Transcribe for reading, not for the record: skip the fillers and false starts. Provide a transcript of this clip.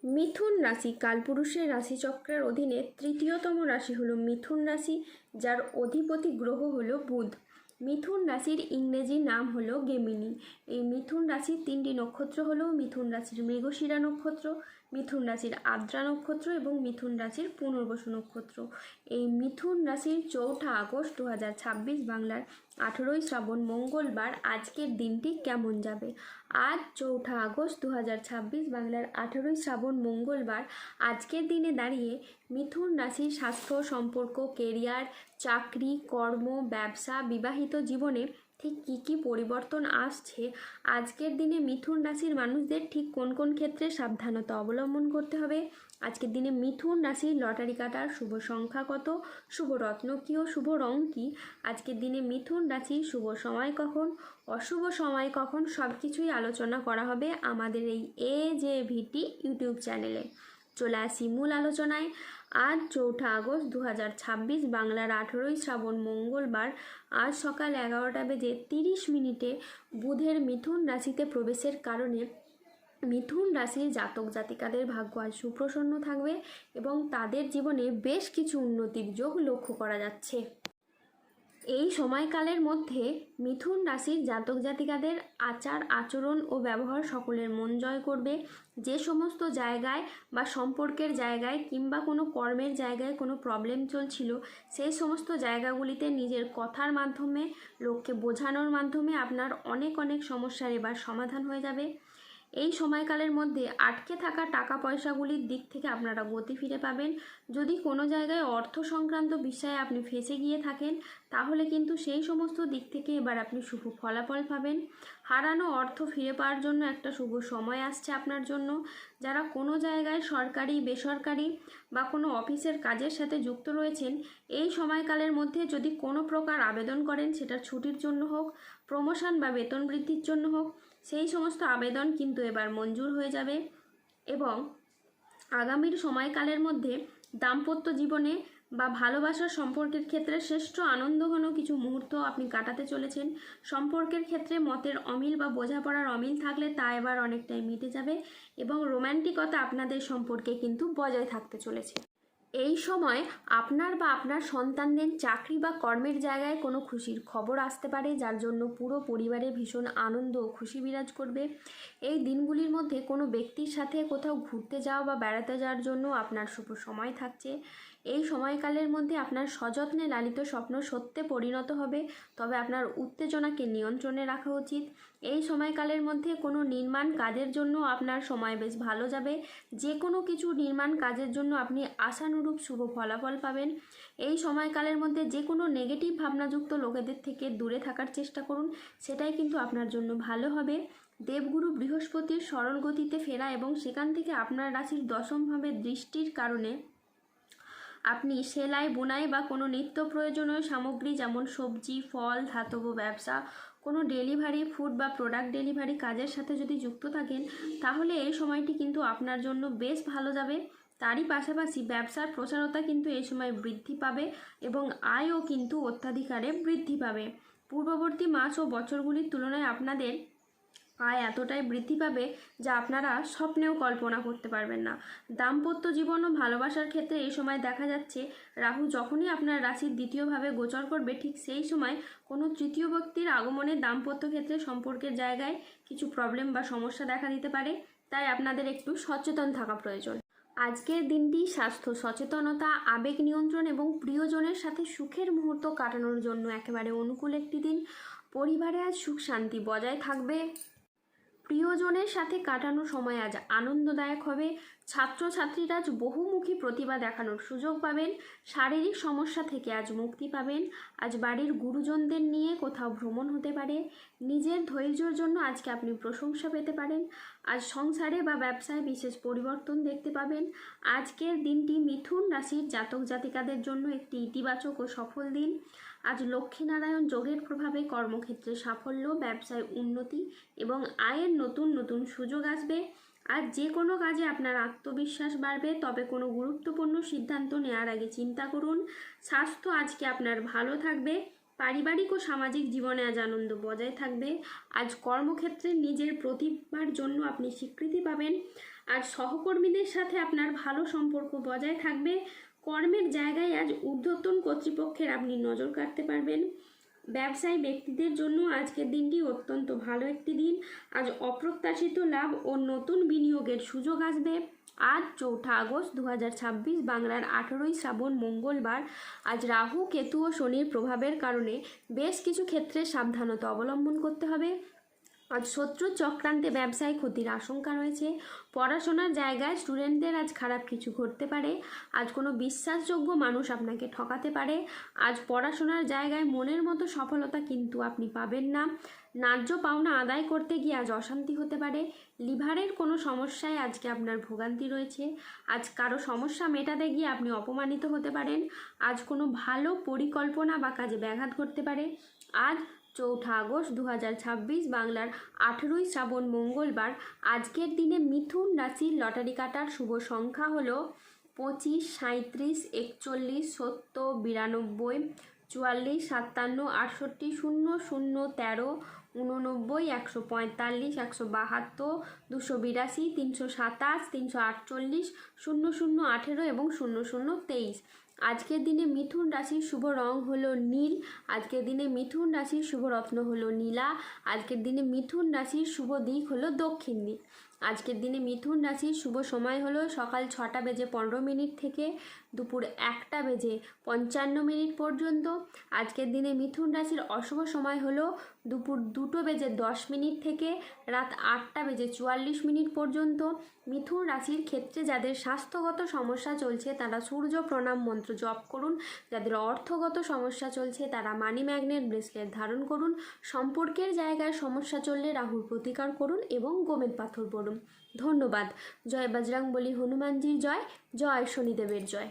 মিথুন রাশি কালপুরুষের রাশিচক্রের অধীনে তৃতীয়তম রাশি হলো মিথুন রাশি, যার অধিপতি গ্রহ হলো বুধ। মিথুন রাশির ইংরেজি নাম হলো গেমিনি। এই মিথুন রাশির তিনটি নক্ষত্র হলো মিথুন রাশির মৃগশিরা নক্ষত্র, মিথুন রাশির আদ্রা নক্ষত্র এবং মিথুন রাশির পুনর্বসু নক্ষত্র। এই মিথুন রাশির 4 আগস্ট 2026 বাংলার 18ই শ্রাবণ মঙ্গলবার আজকের দিনটি কেমন যাবে। আজ 4 আগস্ট 2026 বাংলার 18ই শ্রাবণ মঙ্গলবার আজকের দিনে দাঁড়িয়ে মিথুন রাশির স্বাস্থ্য, সম্পর্ক, কেরিয়ার, চাকরি, কর্ম, ব্যবসা, বিবাহিত জীবনে ঠিক কী কী পরিবর্তন আসছে, আজকের দিনে মিথুন রাশির মানুষদের ঠিক কোন কোন ক্ষেত্রে সাবধানতা অবলম্বন করতে হবে, আজকের দিনে মিথুন রাশির লটারি কাটার শুভ সংখ্যা কত, শুভ রত্ন কী ও শুভ রং কী, আজকের দিনে মিথুন রাশির শুভ সময় কখন, অশুভ সময় কখন, সব কিছুই আলোচনা করা হবে আমাদের এই AJVT ইউটিউব চ্যানেলে। চলে আসি মূল আলোচনায়। আজ 4 আগস্ট 2026 বাংলার 18ই শ্রাবণ মঙ্গলবার আজ সকাল 11:30 বুধের মিথুন রাশিতে প্রবেশের কারণে মিথুন রাশির জাতক জাতিকাদের ভাগ্য আজ সুপ্রসন্ন থাকবে এবং তাদের জীবনে বেশ কিছু উন্নতির যোগ লক্ষ্য করা যাচ্ছে। এই সময়কালের মধ্যে মিথুন রাশির জাতক জাতিকাদের আচার আচরণ ও ব্যবহার সকলের মন জয় করবে। যে সমস্ত জায়গায় বা সম্পর্কের জায়গায় কিংবা কোনো কর্মের জায়গায় কোনো প্রবলেম চলছিল, সেই সমস্ত জায়গাগুলিতে নিজের কথার মাধ্যমে, লোককে বোঝানোর মাধ্যমে আপনার অনেক অনেক সমস্যার এবার সমাধান হয়ে যাবে। এই সময়কালের মধ্যে আটকে থাকা টাকা পয়সাগুলির দিক থেকে আপনারা গতি ফিরে পাবেন। যদি কোনো জায়গায় অর্থ সংক্রান্ত বিষয়ে আপনি ফেঁসে গিয়ে থাকেন, তাহলে কিন্তু সেই সমস্ত দিক থেকে এবার আপনি শুভ ফলাফল পাবেন। হারানো অর্থ ফিরে পাওয়ার জন্য একটা শুভ সময় আসছে আপনার জন্য। যারা কোনো জায়গায় সরকারি, বেসরকারি বা কোনো অফিসের কাজের সাথে যুক্ত রয়েছেন, এই সময়কালের মধ্যে যদি কোনো প্রকার আবেদন করেন, সেটা ছুটির জন্য হোক, প্রমোশন বা বেতন বৃদ্ধির জন্য হোক, সেই সমস্ত আবেদন কিন্তু এবার মঞ্জুর হয়ে যাবে। এবং আগামীর সময়কালের মধ্যে দাম্পত্য জীবনে বা ভালোবাসার সম্পর্কের ক্ষেত্রে শ্রেষ্ঠ আনন্দঘন কিছু মুহূর্ত আপনি কাটাতে চলেছেন। সম্পর্কের ক্ষেত্রে মতের অমিল বা বোঝাপড়ার অমিল থাকলে তা এবার অনেকটাই মিটে যাবে এবং রোম্যান্টিকতা আপনাদের সম্পর্কে কিন্তু বজায় থাকতে চলেছে। এই সময় আপনার বা আপনার সন্তানদের চাকরি বা কর্মের জায়গায় কোনো খুশির খবর আসতে পারে, যার জন্য পুরো পরিবারে ভীষণ আনন্দ ও খুশি বিরাজ করবে। এই দিনগুলির মধ্যে কোনো ব্যক্তির সাথে কোথাও ঘুরতে যাওয়া বা বেড়াতে যাওয়ার জন্য আপনার শুভ সময় থাকছে। এই সময়কালের মধ্যে আপনার সযত্নে লালিত স্বপ্ন সত্যে পরিণত হবে, তবে আপনার উত্তেজনাকে নিয়ন্ত্রণে রাখা উচিত। এই সময়কালের মধ্যে কোনো নির্মাণ কাজের জন্য আপনার সময় বেশ ভালো যাবে। যে কোনো কিছু নির্মাণ কাজের জন্য আপনি আশানুরূপ শুভ ফলাফল পাবেন। এই সময়কালের মধ্যে যে কোনো নেগেটিভ ভাবনাযুক্ত লোকেদের থেকে দূরে থাকার চেষ্টা করুন, সেটাই কিন্তু আপনার জন্য ভালো হবে। দেবগুরু বৃহস্পতির সরল গতিতে ফেরা এবং সেখান থেকে আপনার রাশির দশমভাবে দৃষ্টির কারণে আপনি সেলাই, বোনাই বা কোনো নিত্য প্রয়োজনীয় সামগ্রী যেমন সবজি, ফল, ধাতব ব্যবসা, কোনো ডেলিভারি, ফুড বা প্রোডাক্ট ডেলিভারি কাজের সাথে যদি যুক্ত থাকেন, তাহলে এই সময়টি কিন্তু আপনার জন্য বেশ ভালো যাবে। তারই পাশাপাশি ব্যবসার প্রসারতা কিন্তু এই সময় বৃদ্ধি পাবে এবং আয়ও কিন্তু অত্যাধিকারে বৃদ্ধি পাবে। পূর্ববর্তী মাস ও বছরগুলির তুলনায় আপনাদের আয় এতটাই বৃদ্ধি পাবে যা আপনারা স্বপ্নেও কল্পনা করতে পারবেন না। দাম্পত্য জীবন ও ভালোবাসার ক্ষেত্রে এই সময় দেখা যাচ্ছে রাহু যখনই আপনার রাশির দ্বিতীয়ভাবে গোচর করবে, ঠিক সেই সময় কোনো তৃতীয় ব্যক্তির আগমনে দাম্পত্য ক্ষেত্রে সম্পর্কের জায়গায় কিছু প্রবলেম বা সমস্যা দেখা দিতে পারে, তাই আপনাদের একটু সচেতন থাকা প্রয়োজন। আজকের দিনটি স্বাস্থ্য সচেতনতা, আবেগ নিয়ন্ত্রণ এবং প্রিয়জনের সাথে সুখের মুহূর্ত কাটানোর জন্য একেবারে অনুকূল একটি দিন। পরিবারে আজ সুখ শান্তি বজায় থাকবে। প্রিয়জনের সাথে কাটানো সময় আজ আনন্দদায়ক হবে। ছাত্রছাত্রীরা আজ বহুমুখী প্রতিভা দেখানোর সুযোগ পাবেন। শারীরিক সমস্যা থেকে আজ মুক্তি পাবেন। আজ বাড়ির গুরুজনদের নিয়ে কোথাও ভ্রমণ হতে পারে। নিজের ধৈর্যের জন্য আজকে আপনি প্রশংসা পেতে পারেন। আজ সংসারে বা ব্যবসায় বিশেষ পরিবর্তন দেখতে পাবেন। আজকের দিনটি মিথুন রাশির জাতক জাতিকাদের জন্য একটি ইতিবাচক ও সফল দিন। আজ লক্ষ্মীনারায়ণ যোগের প্রভাবে কর্মক্ষেত্রে সাফল্য, ব্যবসায় উন্নতি এবং আয়ের নতুন নতুন সুযোগ আসবে। আজ যে কোনো কাজে আপনার আত্মবিশ্বাস বাড়বে, তবে কোনো গুরুত্বপূর্ণ সিদ্ধান্ত নেওয়ার আগে চিন্তা করুন। স্বাস্থ্য আজকে আপনার ভালো থাকবে। পারিবারিক ও সামাজিক জীবনে আজ আনন্দ বজায় থাকবে। আজ কর্মক্ষেত্রে নিজের প্রতিভার জন্য আপনি স্বীকৃতি পাবেন। আজ সহকর্মীদের সাথে আপনার ভালো সম্পর্ক বজায় থাকবে। কর্মের জায়গায় আজ ঊর্ধ্বতন কর্তৃপক্ষের আপনি নজর কাটতে পারবেন। ব্যবসায়ী ব্যক্তিদের জন্য আজকের দিনটি অত্যন্ত ভালো একটি দিন। আজ অপ্রত্যাশিত লাভ ও নতুন বিনিয়োগের সুযোগ আসবে। আজ 4 আগস্ট 2026, বাংলার 18ই শ্রাবণ, মঙ্গলবার। আজ রাহু, কেতু ও শনির প্রভাবের কারণে বেশ কিছু ক্ষেত্রে সাবধানতা অবলম্বন করতে হবে। আজ শত্রুর চক্রান্তে ব্যবসায় ক্ষতির আশঙ্কা রয়েছে। পড়াশোনার জায়গায় স্টুডেন্টদের আজ খারাপ কিছু ঘটতে পারে। আজ কোনো বিশ্বাসযোগ্য মানুষ আপনাকে ঠকাতে পারে। আজ পড়াশোনার জায়গায় মনের মতো সফলতা কিন্তু আপনি পাবেন না। ন্যায্য পাওনা আদায় করতে গিয়ে আজ অশান্তি হতে পারে। লিভারের কোনো সমস্যায় আজকে আপনার ভোগান্তি রয়েছে। আজ কারো সমস্যা মেটাতে গিয়ে আপনি অপমানিত হতে পারেন। আজ কোনো ভালো পরিকল্পনা বা কাজে ব্যাঘাত ঘটতে পারে। আজ 4 আগস্ট 2026, বাংলার 18ই শ্রাবণ, মঙ্গলবার। আজকের দিনে মিথুন রাশির লটারি কাটার শুভ সংখ্যা হলো 25, 37, 41, 70, 92, 44, 57, 68, 00, 13, 89, 145, 172, 282, 327, 348, 00, 18 এবং 00, 23। আজকের দিনে মিথুন রাশির শুভ রং হলো নীল। আজকের দিনে মিথুন রাশির শুভ রত্ন হলো নীলা। আজকের দিনে মিথুন রাশির শুভ দিক হলো দক্ষিণ দিক। আজকের দিনে মিথুন রাশির শুভ সময় হলো সকাল 6টা বেজে 15 মিনিট থেকে দুপুর 1টা বেজে 55 মিনিট পর্যন্ত। আজকের দিনে মিথুন রাশির অশুভ সময় হলো দুপুর 2টো বেজে 10 মিনিট থেকে রাত 8টা বেজে 44 মিনিট পর্যন্ত। মিথুন রাশির ক্ষেত্রে যাদের স্বাস্থ্যগত সমস্যা চলছে তারা সূর্য প্রণাম মন্ত্র জপ করুন। যাদের অর্থগত সমস্যা চলছে তারা মানি ম্যাগনেট ব্রেসলেট ধারণ করুন। সম্পর্কের জায়গায় সমস্যা চললে রাহুর প্রতিকার করুন এবং গোমেদ পাথর পড়ুন। ধন্যবাদ। জয় বজরংবলী হনুমানজির জয়। জয় শনিদেবের জয়।